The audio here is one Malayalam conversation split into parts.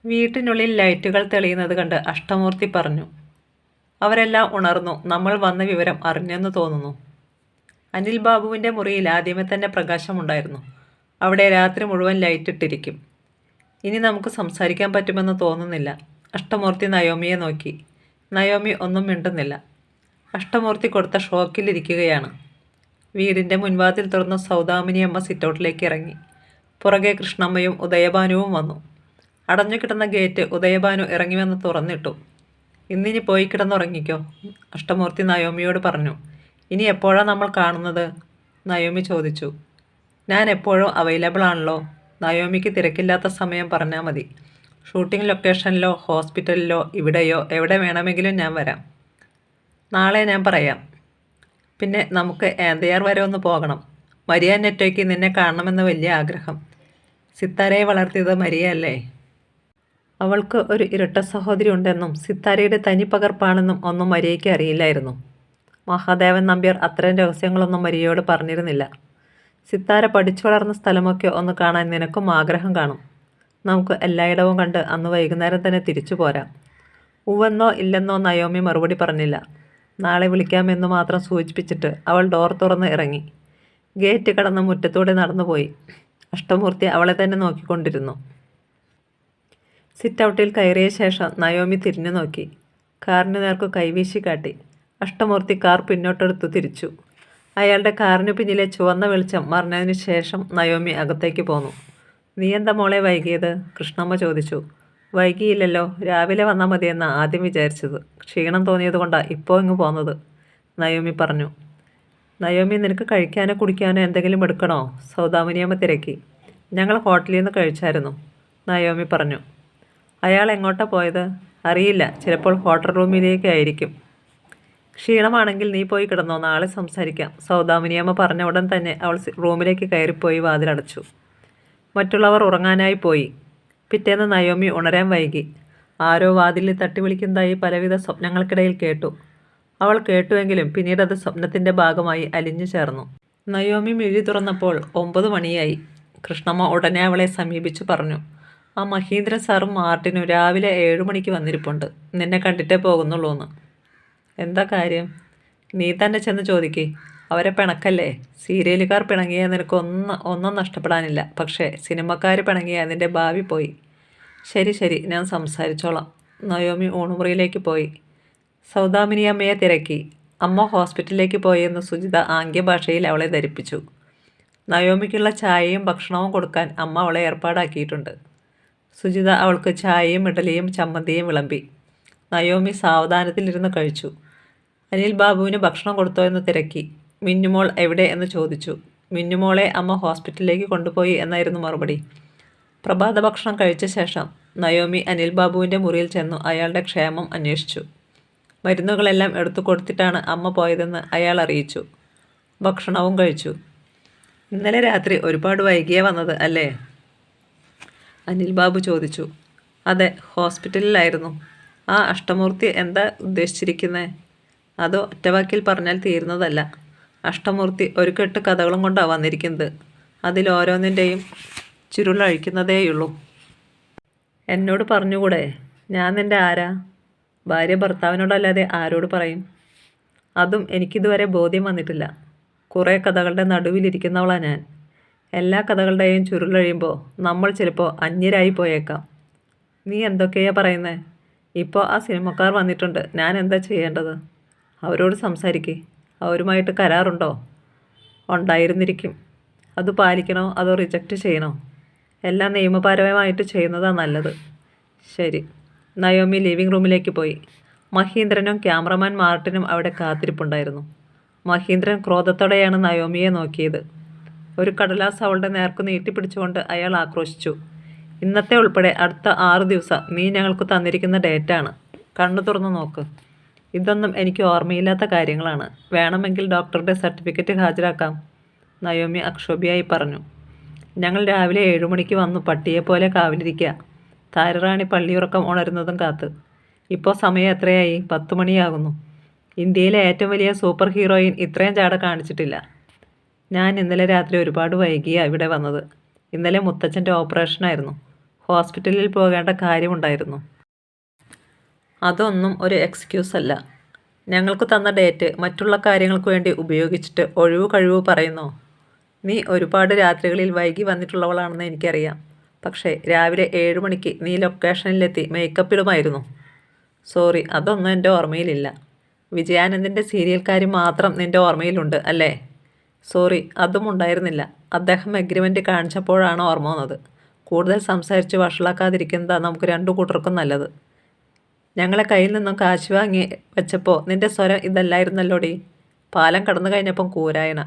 വീട്ടിനുള്ളിൽ ലൈറ്റുകൾ തെളിയുന്നത് കണ്ട് അഷ്ടമൂർത്തി പറഞ്ഞു. അവരെല്ലാം ഉണർന്നു. നമ്മൾ വന്ന വിവരം അറിഞ്ഞെന്ന് തോന്നുന്നു. അനിൽ ബാബുവിൻ്റെ മുറിയിൽ ആദ്യമേ തന്നെ പ്രകാശമുണ്ടായിരുന്നു. അവിടെ രാത്രി മുഴുവൻ ലൈറ്റ് ഇട്ടിരിക്കും. ഇനി നമുക്ക് സംസാരിക്കാൻ പറ്റുമെന്ന് തോന്നുന്നില്ല. അഷ്ടമൂർത്തി നയോമിയെ നോക്കി. നയോമി ഒന്നും മിണ്ടുന്നില്ല. അഷ്ടമൂർത്തി കൊടുത്ത ഷോക്കിലിരിക്കുകയാണ്. വീടിൻ്റെ മുൻവാതിൽ തുറന്ന് സൗദാമിനിയമ്മ സിറ്റൗട്ടിലേക്ക് ഇറങ്ങി. പുറകെ കൃഷ്ണമ്മയും ഉദയഭാനുവും വന്നു. അടഞ്ഞു കിടന്ന ഗേറ്റ് ഉദയഭാനു ഇറങ്ങി വന്ന് തുറന്നിട്ടു. ഇന്നിനി പോയി കിടന്നുറങ്ങിക്കോ, അഷ്ടമൂർത്തി നയോമിയോട് പറഞ്ഞു. ഇനി എപ്പോഴാണ് നമ്മൾ കാണുന്നത്? നയോമി ചോദിച്ചു. ഞാൻ എപ്പോഴും അവൈലബിൾ ആണല്ലോ. നയോമിക്ക് തിരക്കില്ലാത്ത സമയം പറഞ്ഞാൽ മതി. ഷൂട്ടിംഗ് ലൊക്കേഷനിലോ ഹോസ്പിറ്റലിലോ ഇവിടെയോ എവിടെ വേണമെങ്കിലും ഞാൻ വരാം. നാളെ ഞാൻ പറയാം. പിന്നെ നമുക്ക് ഏന്തയാർ വരെ ഒന്ന് പോകണം. മരിയ നെറ്റോയ്ക്ക് നിന്നെ കാണണമെന്ന് വലിയ ആഗ്രഹം. സിത്താരയെ വളർത്തിയത് മരിയ അല്ലേ? അവൾക്ക് ഒരു ഇരട്ട സഹോദരി ഉണ്ടെന്നും സിത്താരയുടെ തനി പകർപ്പാണെന്നും ഒന്നും മരിയയ്ക്ക് അറിയില്ലായിരുന്നു. മഹാദേവൻ നമ്പ്യാർ അത്തരം രഹസ്യങ്ങളൊന്നും മരിയയോട് പറഞ്ഞിരുന്നില്ല. സിത്താര പഠിച്ചു വളർന്ന സ്ഥലമൊക്കെ ഒന്ന് കാണാൻ നിനക്കും ആഗ്രഹം കാണും. നമുക്ക് എല്ലായിടവും കണ്ട് അന്ന് വൈകുന്നേരം തന്നെ തിരിച്ചു പോരാം. ഉവെന്നോ ഇല്ലെന്നോ നയോമി മറുപടി പറഞ്ഞില്ല. നാളെ വിളിക്കാമെന്ന് മാത്രം സൂചിപ്പിച്ചിട്ട് അവൾ ഡോർ തുറന്ന് ഇറങ്ങി. ഗേറ്റ് കടന്ന് മുറ്റത്തൂടെ നടന്നുപോയി. അഷ്ടമൂർത്തി അവളെ തന്നെ നോക്കിക്കൊണ്ടിരുന്നു. സിറ്റൗട്ടിൽ കയറിയ ശേഷം നയോമി തിരിഞ്ഞു നോക്കി. കാറിന് നേർക്ക് കൈവീശി കാട്ടി. അഷ്ടമൂർത്തി കാർ പിന്നോട്ടെടുത്തു തിരിച്ചു. അയാളുടെ കാറിന് പിന്നിലെ ചുവന്ന വെളിച്ചം മറഞ്ഞതിന് ശേഷം നയോമി അകത്തേക്ക് പോന്നു. നീ എന്താ മോളെ വൈകിയത്? കൃഷ്ണമ്മ ചോദിച്ചു. വൈകിയില്ലല്ലോ, രാവിലെ വന്നാൽ മതിയെന്നാ ആദ്യം വിചാരിച്ചത്. ക്ഷീണം തോന്നിയത് കൊണ്ടാണ് ഇപ്പോൾ ഇങ്ങ് പോന്നത്, നയോമി പറഞ്ഞു. നയോമി, നിനക്ക് കഴിക്കാനോ കുടിക്കാനോ എന്തെങ്കിലും എടുക്കണോ? സൗദാമിനിയമ്മ തിരക്കി. ഞങ്ങൾ ഹോട്ടലിൽ നിന്ന് കഴിച്ചായിരുന്നു, നയോമി പറഞ്ഞു. അയാൾ എങ്ങോട്ടാണ് പോയത്? അറിയില്ല, ചിലപ്പോൾ ഹോട്ടൽ റൂമിലേക്കായിരിക്കും. ക്ഷീണമാണെങ്കിൽ നീ പോയി കിടന്നോ, നാളെ സംസാരിക്കാം, സൗദാമിനിയമ്മ പറഞ്ഞ ഉടൻ തന്നെ അവൾ റൂമിലേക്ക് കയറിപ്പോയി വാതിലടച്ചു. മറ്റുള്ളവർ ഉറങ്ങാനായി പോയി. പിറ്റേന്ന് നയോമി ഉണരാൻ വൈകി. ആരോ വാതിലിൽ തട്ടി വിളിക്കുന്നതായി പലവിധ സ്വപ്നങ്ങൾക്കിടയിൽ കേട്ടു. അവൾ കേട്ടുവെങ്കിലും പിന്നീട് അത് സ്വപ്നത്തിൻ്റെ ഭാഗമായി അലിഞ്ഞു ചേർന്നു. നയോമി മിഴി തുറന്നപ്പോൾ 9 മണിയായി. കൃഷ്ണമ്മ ഉടനെ അവളെ സമീപിച്ചു പറഞ്ഞു. ആ മഹീന്ദ്രൻ സാറും മാർട്ടിനും രാവിലെ 7 മണിക്ക് വന്നിരിപ്പുണ്ട്. നിന്നെ കണ്ടിട്ടേ പോകുന്നുള്ളൂ എന്ന്. എന്താ കാര്യം? നീ തന്നെ ചെന്ന് ചോദിക്കേ. അവരെ പിണക്കല്ലേ? സീരിയലുകാർ പിണങ്ങിയ നിനക്ക് ഒന്നും നഷ്ടപ്പെടാനില്ല. പക്ഷേ സിനിമക്കാർ പിണങ്ങിയ അതിൻ്റെ ഭാവി പോയി. ശരി ശരി, ഞാൻ സംസാരിച്ചോളാം. നയോമി ഊണുമുറിയിലേക്ക് പോയി. സൗദാമിനിയമ്മയെ തിരക്കി. അമ്മ ഹോസ്പിറ്റലിലേക്ക് പോയെന്ന് സുജിത ആംഗ്യഭാഷയിൽ അവളെ ധരിപ്പിച്ചു. നയോമിക്കുള്ള ചായയും ഭക്ഷണവും കൊടുക്കാൻ അമ്മ അവളെ ഏർപ്പാടാക്കിയിട്ടുണ്ട്. സുജിത അവൾക്ക് ചായയും ഇഡലിയും ചമ്മന്തിയും വിളമ്പി. നയോമി സാവധാനത്തിലിരുന്ന് കഴിച്ചു. അനിൽ ബാബുവിന് ഭക്ഷണം കൊടുത്തോ എന്ന് തിരക്കി. മിന്നുമോൾ എവിടെ എന്ന് ചോദിച്ചു. മിന്നുമോളെ അമ്മ ഹോസ്പിറ്റലിലേക്ക് കൊണ്ടുപോയി എന്നായിരുന്നു മറുപടി. പ്രഭാത ഭക്ഷണം കഴിച്ച ശേഷം നയോമി അനിൽ ബാബുവിൻ്റെ മുറിയിൽ ചെന്നു അയാളുടെ ക്ഷേമം അന്വേഷിച്ചു. മരുന്നുകളെല്ലാം എടുത്തു കൊടുത്തിട്ടാണ് അമ്മ പോയതെന്ന് അയാൾ അറിയിച്ചു. ഭക്ഷണവും കഴിച്ചു. ഇന്നലെ രാത്രി ഒരുപാട് വൈകിയേ വന്നത് അല്ലേ? അനിൽ ബാബു ചോദിച്ചു. അതെ, ഹോസ്പിറ്റലിലായിരുന്നു. ആ അഷ്ടമൂർത്തി എന്താ ഉദ്ദേശിച്ചിരിക്കുന്നത്? അതോ ഒറ്റവാക്കിൽ പറഞ്ഞാൽ തീരുന്നതല്ല. അഷ്ടമൂർത്തി ഒരു കെട്ട് കഥകളും കൊണ്ടാണ് വന്നിരിക്കുന്നത്. അതിലോരോന്നിൻ്റെയും ചുരുളഴിക്കുന്നതേയുള്ളൂ. എന്നോട് പറഞ്ഞുകൂടെ? ഞാൻ നിൻ്റെ ആരാ? ഭാര്യ ഭർത്താവിനോടല്ലാതെ ആരോട് പറയും? അതും എനിക്കിതുവരെ ബോധ്യം വന്നിട്ടില്ല. കുറേ കഥകളുടെ നടുവിലിരിക്കുന്നവളാണ് ഞാൻ. എല്ലാ കഥകളുടെയും ചുരുളഴിയുമ്പോൾ നമ്മൾ ചിലപ്പോൾ അന്യരായി പോയേക്കാം. നീ എന്തൊക്കെയാണ് പറയുന്നത്? ഇപ്പോൾ ആ സിനിമക്കാർ വന്നിട്ടുണ്ട്. ഞാൻ എന്താ ചെയ്യേണ്ടത്? അവരോട് സംസാരിക്കേ. അവരുമായിട്ട് കരാറുണ്ടോ? ഉണ്ടായിരുന്നിരിക്കും. അത് പാലിക്കണോ അതോ റിജക്റ്റ് ചെയ്യണോ? എല്ലാം നിയമപരമായിട്ട് ചെയ്യുന്നതാണ് നല്ലത്. ശരി. നയോമി ലിവിംഗ് റൂമിലേക്ക് പോയി. മഹീന്ദ്രനും ക്യാമറമാൻ മാർട്ടിനും അവിടെ കാത്തിരിപ്പുണ്ടായിരുന്നു. മഹീന്ദ്രൻ ക്രോധത്തോടെയാണ് നയോമിയെ നോക്കിയത്. ഒരു കടലാസ് അവളുടെ നേർക്ക് നീട്ടിപ്പിടിച്ചുകൊണ്ട് അയാൾ ആക്രോശിച്ചു. ഇന്നത്തെ ഉൾപ്പെടെ അടുത്ത 6 ദിവസം നീ ഞങ്ങൾക്ക് തന്നിരിക്കുന്ന ഡേറ്റാണ്. കണ്ണു തുറന്നു നോക്ക്. ഇതൊന്നും എനിക്ക് ഓർമ്മയില്ലാത്ത കാര്യങ്ങളാണ്. വേണമെങ്കിൽ ഡോക്ടറുടെ സർട്ടിഫിക്കറ്റ് ഹാജരാക്കാം, നയോമി അക്ഷോഭ്യയായി പറഞ്ഞു. ഞങ്ങൾ രാവിലെ 7 മണിക്ക് വന്നു പട്ടിയെപ്പോലെ കാവലിരിക്കുക. താരറാണി പള്ളിയുറക്കം ഉണരുന്നതും കാത്ത്. ഇപ്പോൾ സമയം എത്രയായി? 10 മണിയാകുന്നു. ഇന്ത്യയിലെ ഏറ്റവും വലിയ സൂപ്പർ ഹീറോയിൻ ഇത്രയും ചാട കാണിച്ചിട്ടില്ല. ഞാൻ ഇന്നലെ രാത്രി ഒരുപാട് വൈകിയാണ് ഇവിടെ വന്നത്. ഇന്നലെ മുത്തച്ഛൻ്റെ ഓപ്പറേഷനായിരുന്നു. ഹോസ്പിറ്റലിൽ പോകേണ്ട കാര്യമുണ്ടായിരുന്നു. അതൊന്നും ഒരു എക്സ്ക്യൂസ് അല്ല. ഞങ്ങൾക്ക് തന്ന ഡേറ്റ് മറ്റുള്ള കാര്യങ്ങൾക്ക് വേണ്ടി ഉപയോഗിച്ചിട്ട് ഒഴിവു കഴിവ് പറയുന്നോ? നീ ഒരുപാട് രാത്രികളിൽ വൈകി വന്നിട്ടുള്ളവളാണെന്ന് എനിക്കറിയാം. പക്ഷേ രാവിലെ 7 മണിക്ക് നീ ലൊക്കേഷനിലെത്തി മേക്കപ്പിടുമായിരുന്നു. സോറി, അതൊന്നും എൻ്റെ ഓർമ്മയിലില്ല. വിജയാനന്ദിൻ്റെ സീരിയൽ കാര്യം മാത്രം നിൻ്റെ ഓർമ്മയിലുണ്ട് അല്ലേ? സോറി, അതും ഉണ്ടായിരുന്നില്ല. അദ്ദേഹം എഗ്രിമെൻ്റ് കാണിച്ചപ്പോഴാണ് ഓർമ്മ വന്നത്. കൂടുതൽ സംസാരിച്ച് വഷളാക്കാതിരിക്കുന്നതാണ് നമുക്ക് രണ്ടു കൂട്ടർക്കും നല്ലത്. ഞങ്ങളെ കയ്യിൽ നിന്നും കാശ് വാങ്ങി വെച്ചപ്പോൾ നിൻ്റെ സ്വരം ഇതല്ലായിരുന്നല്ലോടി. പാലം കടന്നു കഴിഞ്ഞപ്പം കൂരായണ.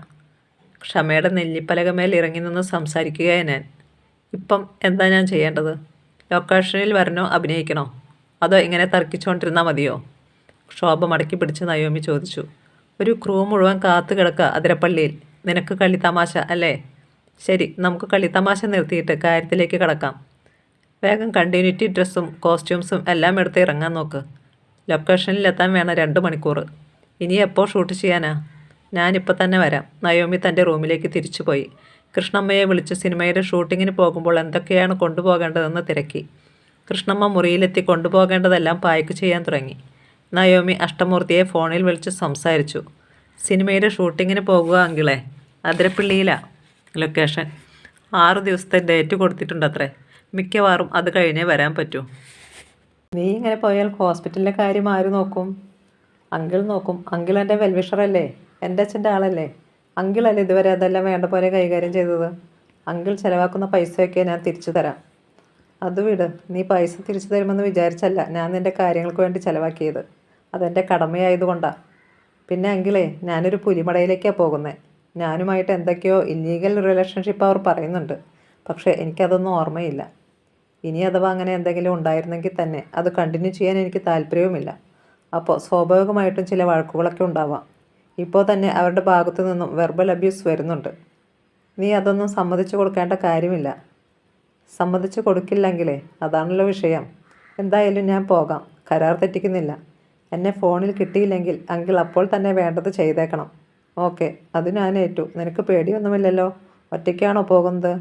ക്ഷമയുടെ നെല്ലിപ്പലകമേൽ ഇറങ്ങി നിന്ന് സംസാരിക്കുകയാണ് ഞാൻ. ഇപ്പം എന്താ ഞാൻ ചെയ്യേണ്ടത്? ലൊക്കേഷനിൽ വരണോ അഭിനയിക്കണോ? അതോ ഇങ്ങനെ തർക്കിച്ചുകൊണ്ടിരുന്നാൽ മതിയോ? ശോഭ മടക്കി പിടിച്ച് നയോമി ചോദിച്ചു. ഒരു ക്രൂ മുഴുവൻ കാത്തു കിടക്കുക അതിരപ്പള്ളിയിൽ. നിനക്ക് കളിത്തമാശ അല്ലേ? ശരി, നമുക്ക് കളിത്തമാശ നിർത്തിയിട്ട് കാര്യത്തിലേക്ക് കടക്കാം. വേഗം കണ്ടിന്യൂറ്റി ഡ്രസ്സും കോസ്റ്റ്യൂംസും എല്ലാം എടുത്ത് ഇറങ്ങാൻ നോക്ക്. ലൊക്കേഷനിലെത്താൻ വേണം 2 മണിക്കൂർ. ഇനി എപ്പോൾ ഷൂട്ട് ചെയ്യാനാ? ഞാനിപ്പോൾ തന്നെ വരാം. നയോമി തൻ്റെ റൂമിലേക്ക് തിരിച്ചുപോയി. കൃഷ്ണമ്മയെ വിളിച്ച് സിനിമയുടെ ഷൂട്ടിങ്ങിന് പോകുമ്പോൾ എന്തൊക്കെയാണ് കൊണ്ടുപോകേണ്ടതെന്ന് തിരക്കി. കൃഷ്ണമ്മ മുറിയിലെത്തി കൊണ്ടുപോകേണ്ടതെല്ലാം പായ്ക്ക് ചെയ്യാൻ തുടങ്ങി. നയോമി അഷ്ടമൂർത്തിയെ ഫോണിൽ വിളിച്ച് സംസാരിച്ചു. സിനിമയുടെ ഷൂട്ടിങ്ങിന് പോകുക അങ്കിളെ. അതിരപ്പള്ളിയിലാ ലൊക്കേഷൻ. 6 ദിവസത്തെ ഡേറ്റ് കൊടുത്തിട്ടുണ്ടത്രേ. മിക്കവാറും അത് കഴിഞ്ഞേ വരാൻ പറ്റൂ. നീ ഇങ്ങനെ പോയാൽ ഹോസ്പിറ്റലിലെ കാര്യം ആര് നോക്കും? അങ്കിൾ നോക്കും. അങ്കിൾ എൻ്റെ വെൽവിഷറല്ലേ? എൻ്റെ അച്ഛൻ്റെ ആളല്ലേ? അങ്കിളല്ലേ ഇതുവരെ അതെല്ലാം വേണ്ട പോലെ കൈകാര്യം ചെയ്തത്. അങ്കിൾ ചിലവാക്കുന്ന പൈസയൊക്കെ ഞാൻ തിരിച്ചു തരാം. അത് വിട്. നീ പൈസ തിരിച്ചു തരുമെന്ന് വിചാരിച്ചല്ല ഞാൻ നിൻ്റെ കാര്യങ്ങൾക്ക് വേണ്ടി ചിലവാക്കിയത്. അതെൻ്റെ കടമയായതുകൊണ്ടാണ്. പിന്നെ അങ്കിളേ, ഞാനൊരു പുലിമടയിലേക്കാണ് പോകുന്നത്. ഞാനുമായിട്ട് എന്തൊക്കെയോ ഇല്ലീഗൽ റിലേഷൻഷിപ്പ് അവർ പറയുന്നുണ്ട്. പക്ഷേ എനിക്കതൊന്നും ഓർമ്മയില്ല. ഇനി അഥവാ അങ്ങനെ എന്തെങ്കിലും ഉണ്ടായിരുന്നെങ്കിൽ തന്നെ അത് കണ്ടിന്യൂ ചെയ്യാൻ എനിക്ക് താല്പര്യവുമില്ല. അപ്പോൾ സ്വാഭാവികമായിട്ടും ചില വഴക്കുകളൊക്കെ ഉണ്ടാവാം. ഇപ്പോൾ തന്നെ അവരുടെ ഭാഗത്തു നിന്നും വെർബൽ അബ്യൂസ് വരുന്നുണ്ട്. നീ അതൊന്നും സമ്മതിച്ചു കൊടുക്കേണ്ട കാര്യമില്ല. സമ്മതിച്ചു കൊടുക്കില്ലെങ്കിലേ അതാണല്ലോ വിഷയം. എന്തായാലും ഞാൻ പോകാം. കരാർ തെറ്റിക്കുന്നില്ല. എന്നെ ഫോണിൽ കിട്ടിയില്ലെങ്കിൽ അങ്കിൾ അപ്പോൾ തന്നെ വേണ്ടത് ചെയ്തേക്കണം. ഓക്കെ, അത് ഞാൻ ഏറ്റു. നിനക്ക് പേടിയൊന്നുമില്ലല്ലോ? ഒറ്റയ്ക്കാണോ പോകുന്നത്?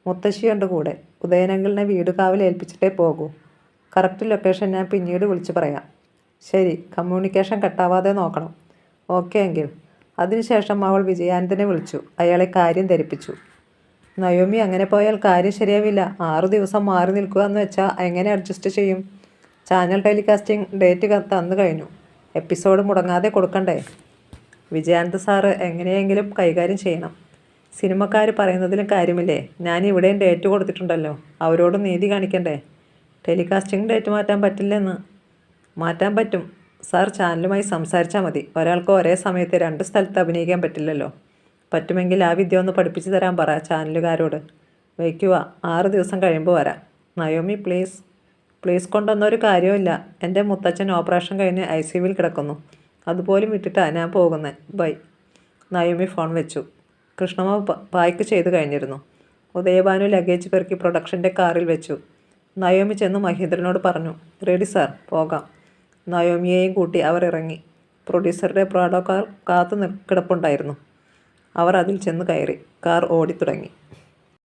മുത്തശ്ശിയുണ്ട് കൂടെ. ഉദയനങ്കിളിനെ വീട് കാവൽ ഏൽപ്പിച്ചിട്ടേ പോകൂ. കറക്റ്റ് ലൊക്കേഷൻ ഞാൻ പിന്നീട് വിളിച്ചു പറയാം. ശരി, കമ്മ്യൂണിക്കേഷൻ കട്ടാവാതെ നോക്കണം. ഓക്കെ എങ്കിൽ. അതിനുശേഷം അവൾ വിജയാനന്ദനെ വിളിച്ചു. അയാളെ കാര്യം ധരിപ്പിച്ചു. നയോമി, അങ്ങനെ പോയാൽ കാര്യം ശരിയാവില്ല. 6 ദിവസം മാറി നിൽക്കുക എന്ന് വെച്ചാൽ എങ്ങനെ അഡ്ജസ്റ്റ് ചെയ്യും? ചാനൽ ടെലികാസ്റ്റിംഗ് ഡേറ്റ് തന്നു കഴിഞ്ഞു. എപ്പിസോഡ് മുടങ്ങാതെ കൊടുക്കണ്ടേ? വിജയാനന്ദ സാറ് എങ്ങനെയെങ്കിലും കൈകാര്യം ചെയ്യണം. സിനിമക്കാർ പറയുന്നതിലും കാര്യമില്ലേ? ഞാൻ ഇവിടെയും ഡേറ്റ് കൊടുത്തിട്ടുണ്ടല്ലോ. അവരോട് നീതി കാണിക്കണ്ടേ? ടെലികാസ്റ്റിംഗ് ഡേറ്റ് മാറ്റാൻ പറ്റില്ലെന്ന്. മാറ്റാൻ പറ്റും സാർ. ചാനലുമായി സംസാരിച്ചാൽ മതി. ഒരാൾക്ക് ഒരേ സമയത്ത് 2 സ്ഥലത്ത് അഭിനയിക്കാൻ പറ്റില്ലല്ലോ. പറ്റുമെങ്കിൽ ആ വിദ്യ ഒന്ന് പഠിപ്പിച്ചു തരാൻ പറ ചാനലുകാരോട്. വയ്ക്കുക, 6 ദിവസം കഴിയുമ്പോൾ വരാം. Naomi please. പ്ലീസ് കൊണ്ടൊന്നൊരു കാര്യമില്ല. എൻ്റെ മുത്തച്ഛൻ ഓപ്പറേഷൻ കഴിഞ്ഞ് ICUവിൽ കിടക്കുന്നു. അതുപോലും വിട്ടിട്ടാണ് ഞാൻ പോകുന്നത്. ബൈ. നയോമി ഫോൺ വെച്ചു. കൃഷ്ണമ്മ പായ്ക്ക് ചെയ്ത് കഴിഞ്ഞിരുന്നു. ഉദയഭാനു ലഗേജ് പെറുക്കി പ്രൊഡക്ഷൻ്റെ കാറിൽ വെച്ചു. നയോമി ചെന്ന് മഹേന്ദ്രനോട് പറഞ്ഞു. റെഡി സാർ, പോകാം. നയോമിയെയും കൂട്ടി അവർ ഇറങ്ങി. പ്രൊഡ്യൂസറുടെ പ്രാഡോ കാർ കാത്തു കിടപ്പുണ്ടായിരുന്നു. അവർ അതിൽ ചെന്ന് കയറി. കാർ ഓടിത്തുടങ്ങി.